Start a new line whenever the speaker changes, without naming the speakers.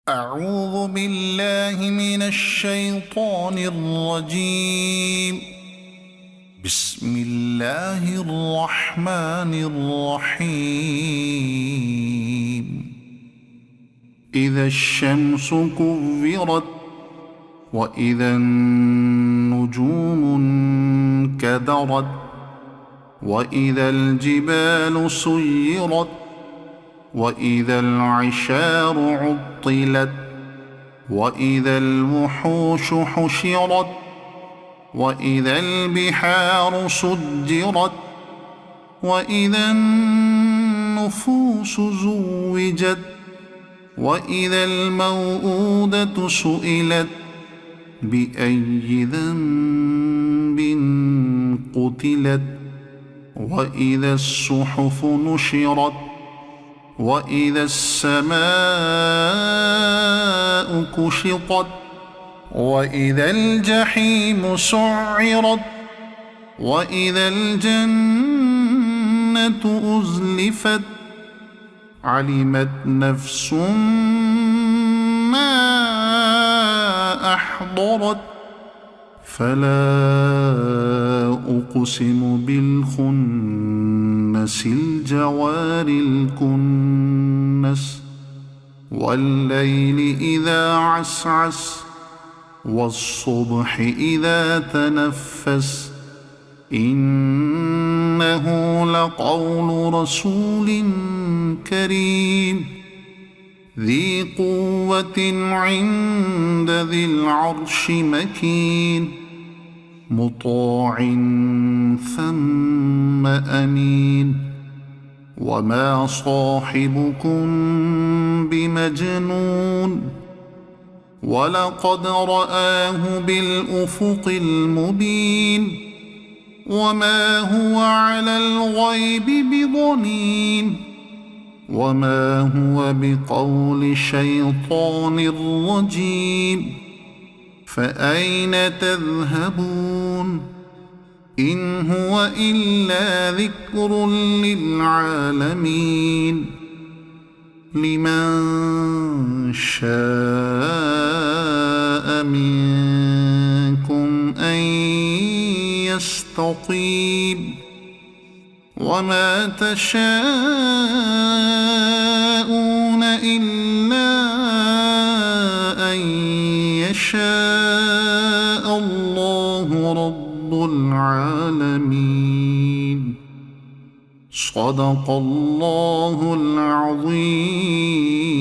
أعوذ بالله من الشيطان الرجيم. بسم الله الرحمن الرحيم. إذا الشمس كورت وإذا النجوم انكدرت وإذا الجبال سيرت وإذا العشار عطلت وإذا الوحوش حشرت وإذا البحار سجرت وإذا النفوس زوجت وإذا الموءودة سئلت بأي ذنب قتلت وإذا الصحف نشرت وإذا السماء كشطت وإذا الجحيم سعرت وإذا الجنة أزلفت علمت نفس ما أحضرت فلا أقسم بالخنس الجوار الكنس والليل إذا عسعس والصبح إذا تنفس إنه لقول رسول كريم ذي قوة عند ذي العرش مكين مطاع ثم أمين وما صاحبكم بمجنون ولقد رآه بالأفق المبين وما هو على الغيب بضنين وما هو بقول شيطان رجيم فأين تذهبون إن هو إلا ذكر للعالمين لمن شاء منكم أن يستقيم وما تشاءون إلا أن يشاء الله رب العالمين صدق الله العظيم.